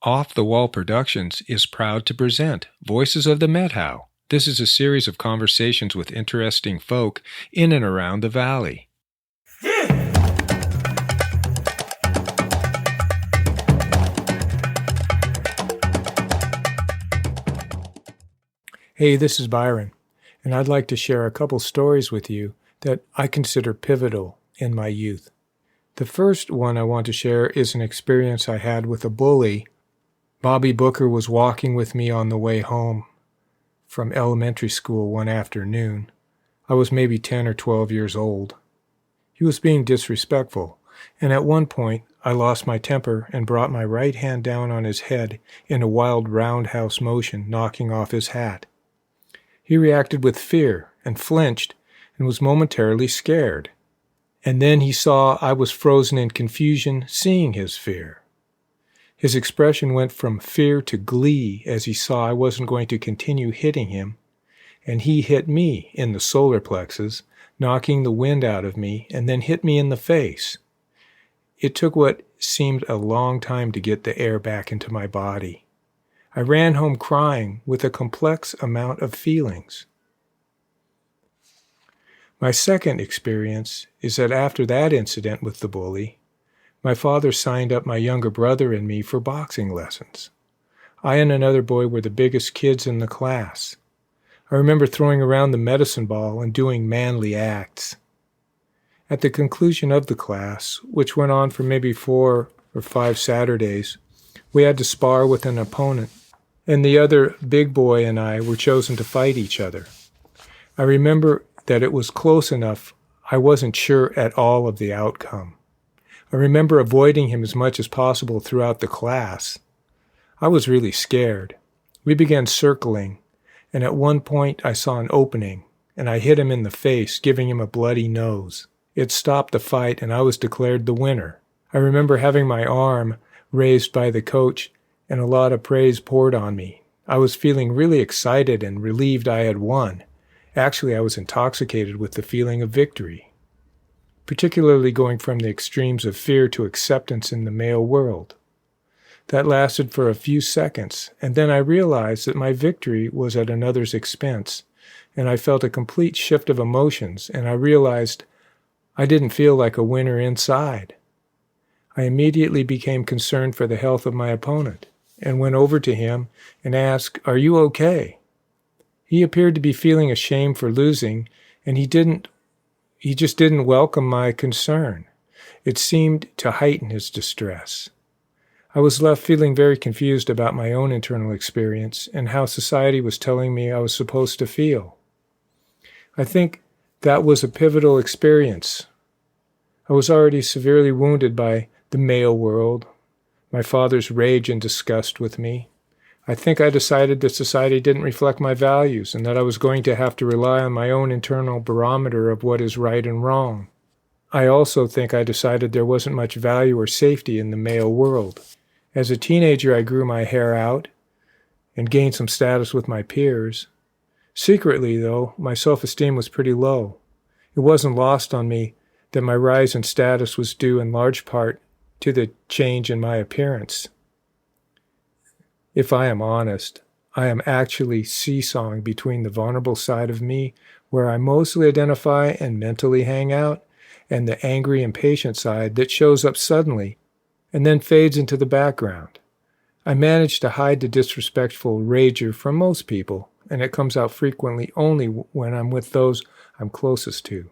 Off the Wall Productions is proud to present Voices of the Methow. This is a series of conversations with interesting folk in and around the valley. Hey, this is Byron, and I'd like to share a couple stories with you that I consider pivotal in my youth. The first one I want to share is an experience I had with a bully. Bobby Booker was walking with me on the way home from elementary school one afternoon. I was maybe 10 or 12 years old. He was being disrespectful, and at one point I lost my temper and brought my right hand down on his head in a wild roundhouse motion, knocking off his hat. He reacted with fear and flinched and was momentarily scared. And then he saw I was frozen in confusion, seeing his fear. His expression went from fear to glee as he saw I wasn't going to continue hitting him, and he hit me in the solar plexus, knocking the wind out of me, and then hit me in the face. It took what seemed a long time to get the air back into my body. I ran home crying with a complex amount of feelings. My second experience is that after that incident with the bully, my father signed up my younger brother and me for boxing lessons. I and another boy were the biggest kids in the class. I remember throwing around the medicine ball and doing manly acts. At the conclusion of the class, which went on for maybe 4 or 5 Saturdays, we had to spar with an opponent, and the other big boy and I were chosen to fight each other. I remember that it was close enough I wasn't sure at all of the outcome. I remember avoiding him as much as possible throughout the class. I was really scared. We began circling, and at one point I saw an opening, and I hit him in the face, giving him a bloody nose. It stopped the fight, and I was declared the winner. I remember having my arm raised by the coach, and a lot of praise poured on me. I was feeling really excited and relieved I had won. Actually, I was intoxicated with the feeling of victory, particularly going from the extremes of fear to acceptance in the male world. That lasted for a few seconds, and then I realized that my victory was at another's expense, and I felt a complete shift of emotions, and I realized I didn't feel like a winner inside. I immediately became concerned for the health of my opponent, and went over to him and asked, "Are you okay?" He appeared to be feeling ashamed for losing, and he just didn't welcome my concern. It seemed to heighten his distress. I was left feeling very confused about my own internal experience and how society was telling me I was supposed to feel. I think that was a pivotal experience. I was already severely wounded by the male world, my father's rage and disgust with me. I think I decided that society didn't reflect my values and that I was going to have to rely on my own internal barometer of what is right and wrong. I also think I decided there wasn't much value or safety in the male world. As a teenager, I grew my hair out and gained some status with my peers. Secretly, though, my self-esteem was pretty low. It wasn't lost on me that my rise in status was due in large part to the change in my appearance. If I am honest, I am actually seesawing between the vulnerable side of me, where I mostly identify and mentally hang out, and the angry, impatient side that shows up suddenly and then fades into the background. I manage to hide the disrespectful rager from most people, and it comes out frequently only when I'm with those I'm closest to.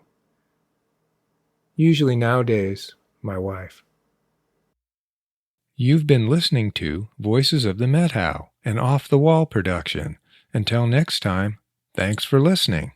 Usually nowadays, my wife. You've been listening to Voices of the Methow, an Off the Wall production. Until next time, thanks for listening.